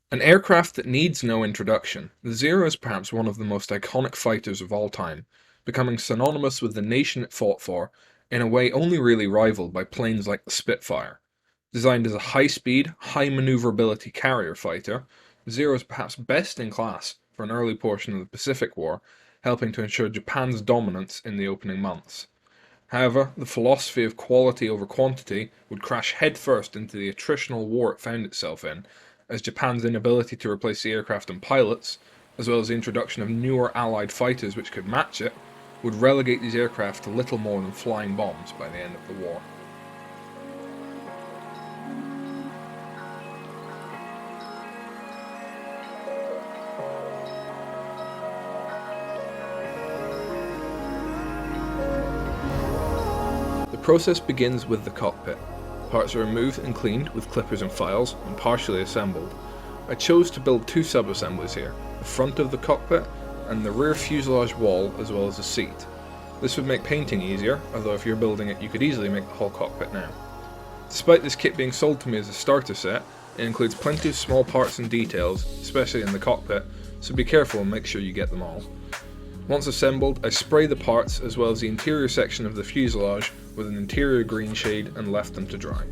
An aircraft that needs no introduction, the Zero is perhaps one of the most iconic fighters of all time, becoming synonymous with the nation it fought for, in a way only really rivaled by planes like the Spitfire. Designed as a high-speed, high-maneuverability carrier fighter, the Zero is perhaps best in class for an early portion of the Pacific War, helping to ensure Japan's dominance in the opening months. However, the philosophy of quality over quantity would crash headfirst into the attritional war it found itself in, as Japan's inability to replace the aircraft and pilots, as well as the introduction of newer Allied fighters which could match it, would relegate these aircraft to little more than flying bombs by the end of the war. The process begins with the cockpit. Parts are removed and cleaned with clippers and files and partially assembled. I chose to build two sub-assemblies here, the front of the cockpit and the rear fuselage wall as well as the seat. This would make painting easier, although if you're building it you could easily make the whole cockpit now. Despite this kit being sold to me as a starter set, it includes plenty of small parts and details, especially in the cockpit, so be careful and make sure you get them all. Once assembled, I spray the parts as well as the interior section of the fuselage with an interior green shade and left them to dry.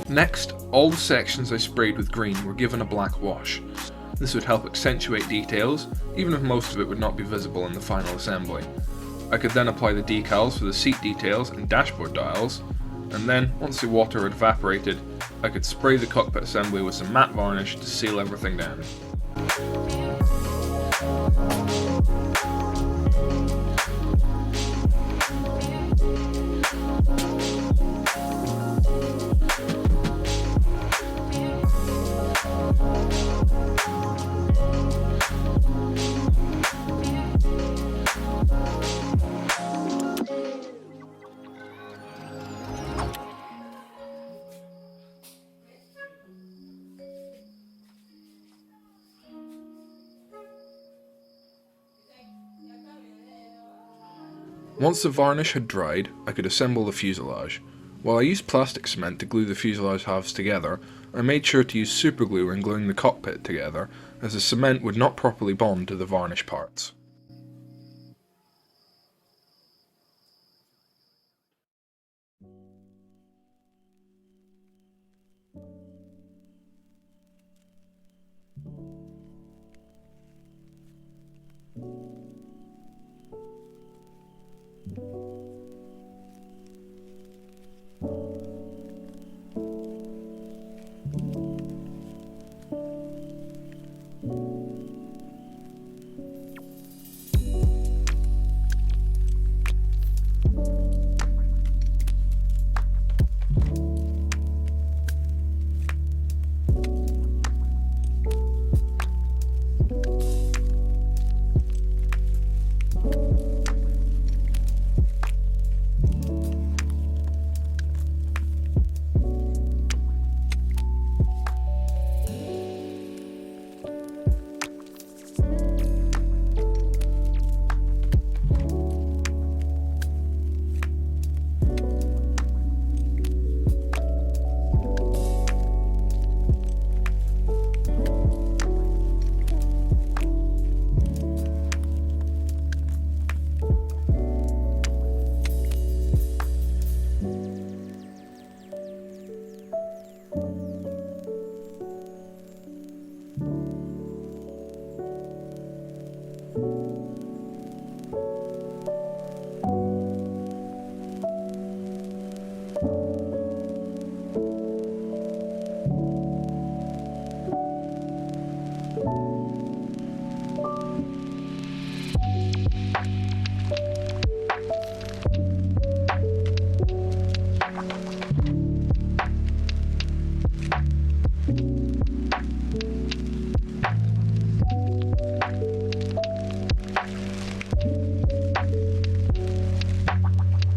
Next, all the sections I sprayed with green were given a black wash. This would help accentuate details, even if most of it would not be visible in the final assembly. I could then apply the decals for the seat details and dashboard dials, and then, once the water had evaporated, I could spray the cockpit assembly with some matte varnish to seal everything down. Once the varnish had dried, I could assemble the fuselage. While I used plastic cement to glue the fuselage halves together, I made sure to use superglue when gluing the cockpit together, as the cement would not properly bond to the varnish parts.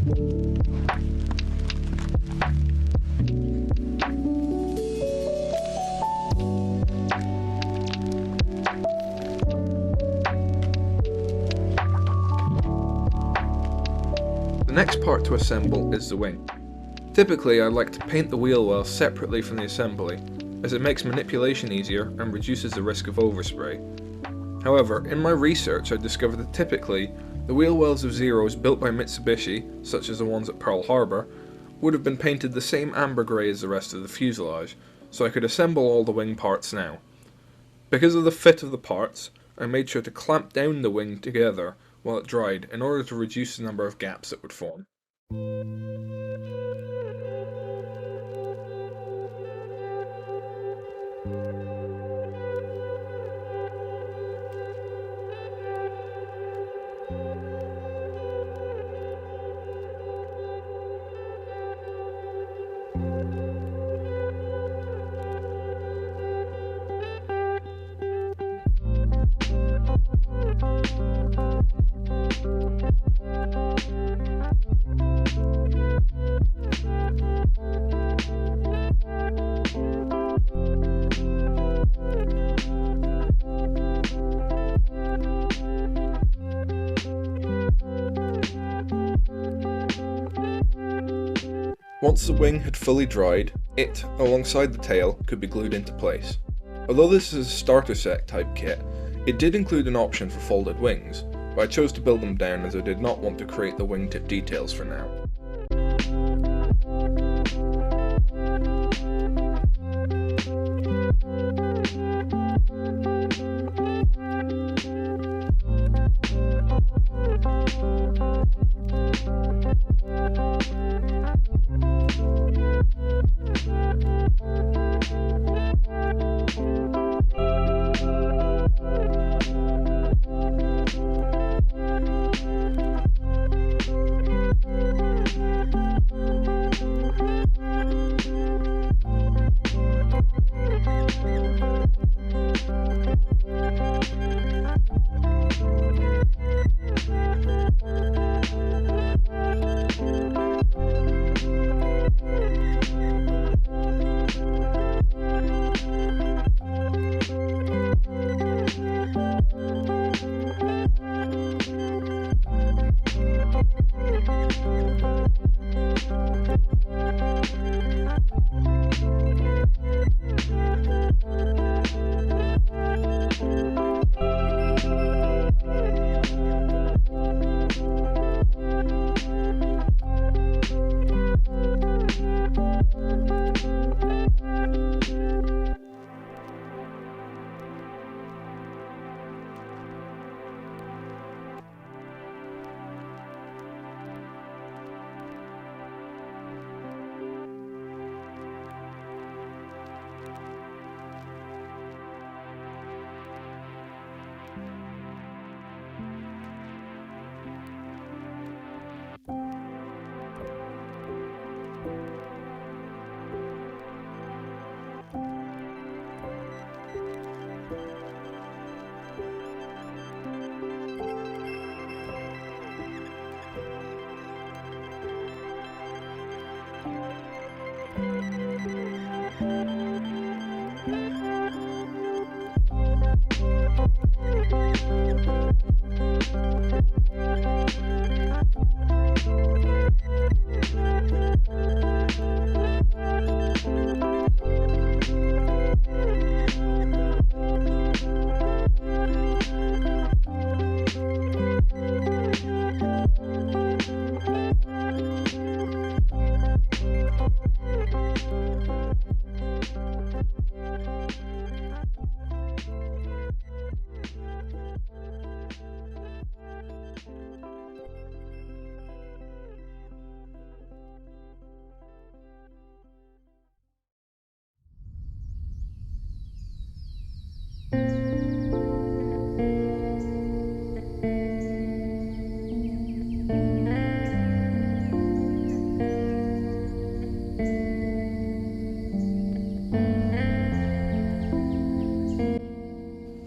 The next part to assemble is the wing. Typically, I like to paint the wheel well separately from the assembly, as it makes manipulation easier and reduces the risk of overspray. However, in my research I discovered that typically, the wheel wells of Zeros built by Mitsubishi, such as the ones at Pearl Harbor, would have been painted the same amber grey as the rest of the fuselage, so I could assemble all the wing parts now. Because of the fit of the parts, I made sure to clamp down the wing together while it dried in order to reduce the number of gaps that would form. Once the wing had fully dried, it, alongside the tail, could be glued into place. Although this is a starter set type kit, it did include an option for folded wings, but I chose to build them down as I did not want to create the wingtip details for now.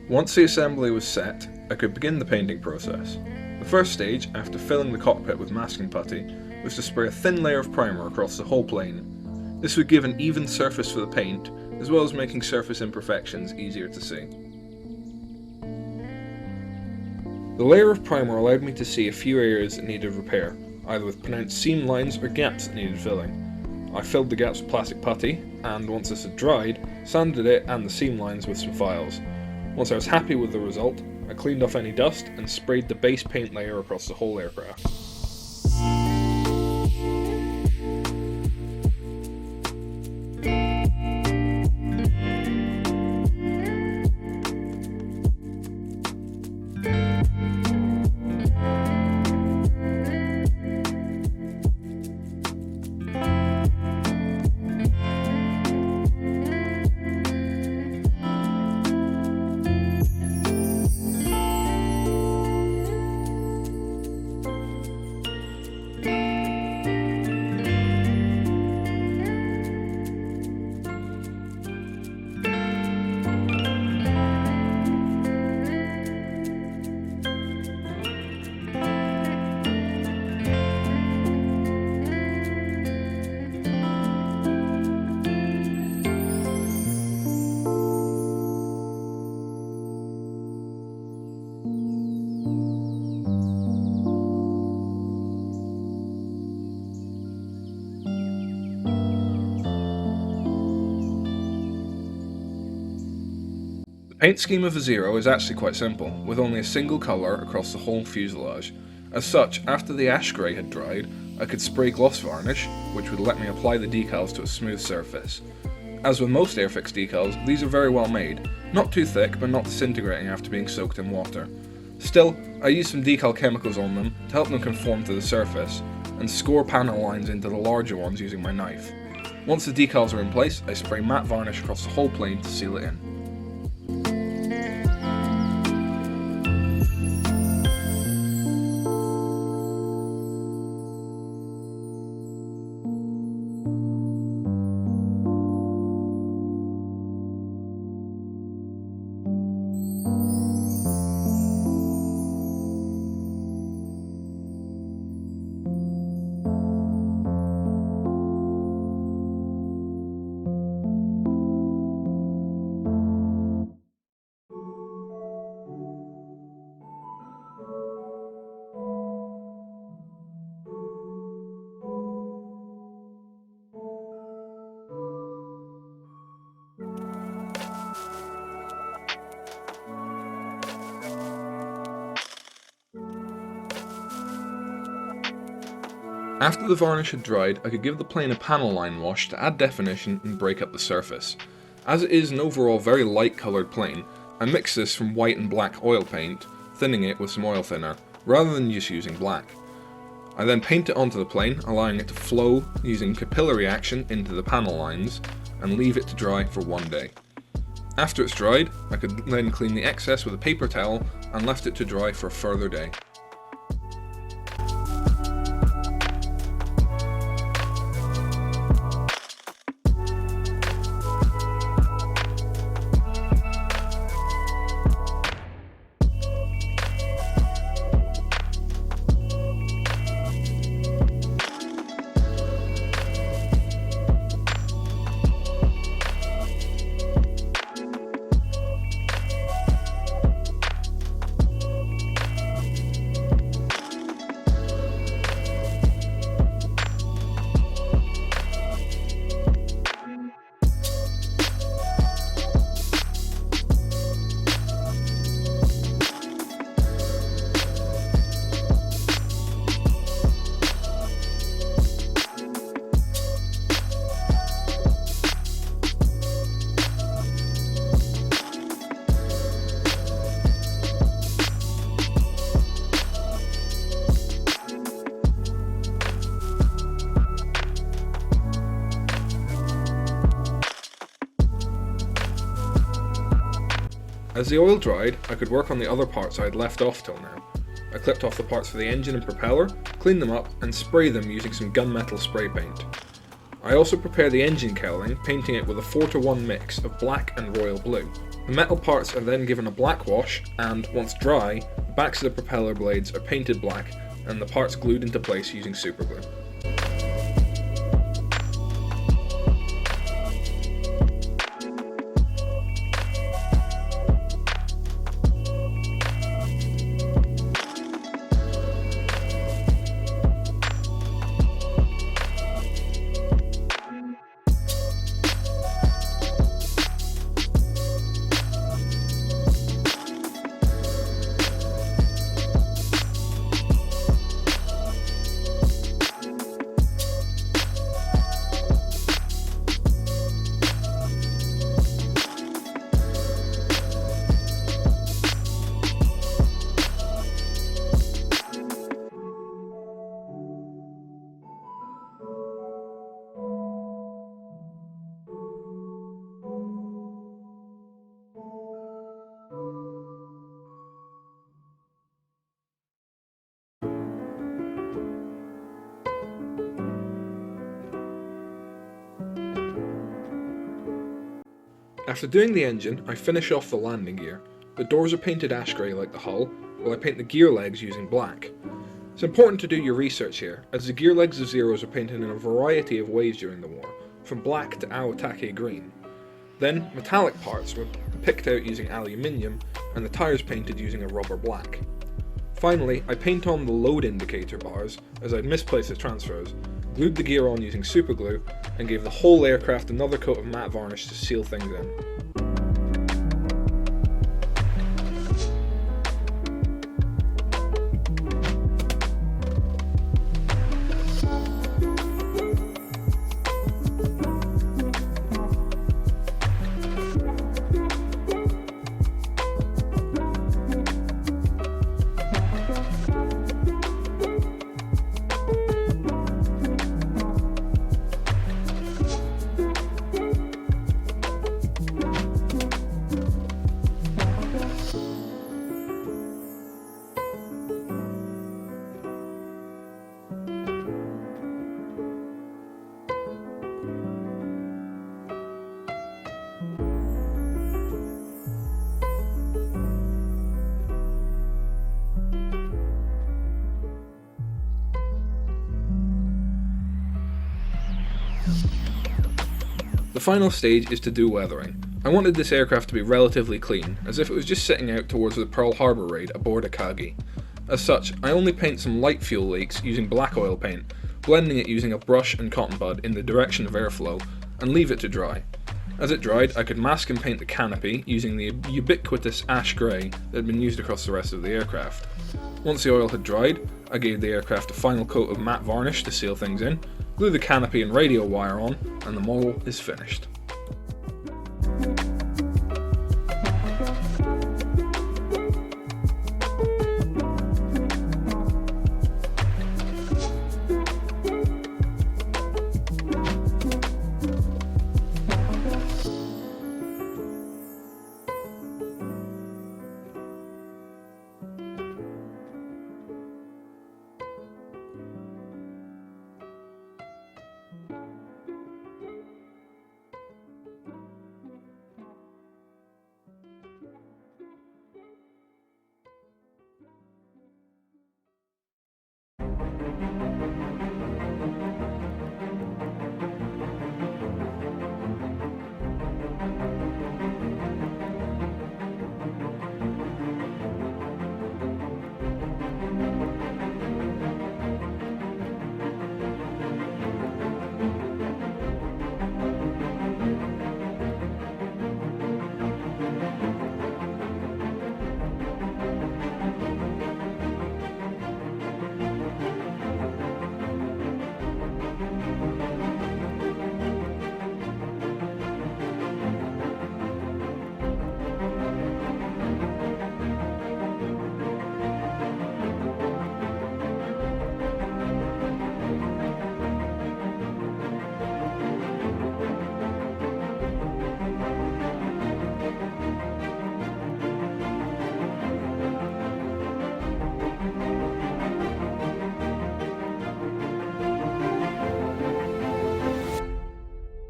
Once the assembly was set, I could begin the painting process. The first stage, after filling the cockpit with masking putty, was to spray a thin layer of primer across the whole plane. This would give an even surface for the paint, as well as making surface imperfections easier to see. The layer of primer allowed me to see a few areas that needed repair, either with pronounced seam lines or gaps that needed filling. I filled the gaps with plastic putty, and once this had dried, sanded it and the seam lines with some files. Once I was happy with the result, I cleaned off any dust and sprayed the base paint layer across the whole aircraft. The paint scheme of a Zero is actually quite simple, with only a single colour across the whole fuselage. As such, after the ash grey had dried, I could spray gloss varnish, which would let me apply the decals to a smooth surface. As with most Airfix decals, these are very well made, not too thick but not disintegrating after being soaked in water. Still, I used some decal chemicals on them to help them conform to the surface, and score panel lines into the larger ones using my knife. Once the decals are in place, I spray matte varnish across the whole plane to seal it in. After the varnish had dried, I could give the plane a panel line wash to add definition and break up the surface. As it is an overall very light coloured plane, I mixed this from white and black oil paint, thinning it with some oil thinner, rather than just using black. I then paint it onto the plane, allowing it to flow using capillary action into the panel lines, and leave it to dry for one day. After it's dried, I could then clean the excess with a paper towel and left it to dry for a further day. As the oil dried, I could work on the other parts I had left off till now. I clipped off the parts for the engine and propeller, cleaned them up, and sprayed them using some gunmetal spray paint. I also prepared the engine cowling, painting it with a 4:1 mix of black and royal blue. The metal parts are then given a black wash, and once dry, the backs of the propeller blades are painted black and the parts glued into place using superglue. After doing the engine, I finish off the landing gear. The doors are painted ash grey like the hull, while I paint the gear legs using black. It's important to do your research here, as the gear legs of Zeros are painted in a variety of ways during the war, from black to Awatake green. Then, metallic parts were picked out using aluminium, and the tyres painted using a rubber black. Finally, I paint on the load indicator bars, as I'd misplaced the transfers, glued the gear on using superglue, and gave the whole aircraft another coat of matte varnish to seal things in. The final stage is to do weathering. I wanted this aircraft to be relatively clean, as if it was just sitting out towards the Pearl Harbor raid aboard a Kagi. As such, I only paint some light fuel leaks using black oil paint, blending it using a brush and cotton bud in the direction of airflow, and leave it to dry. As it dried, I could mask and paint the canopy using the ubiquitous ash grey that had been used across the rest of the aircraft. Once the oil had dried, I gave the aircraft a final coat of matte varnish to seal things in, glue the canopy and radio wire on, and the model is finished.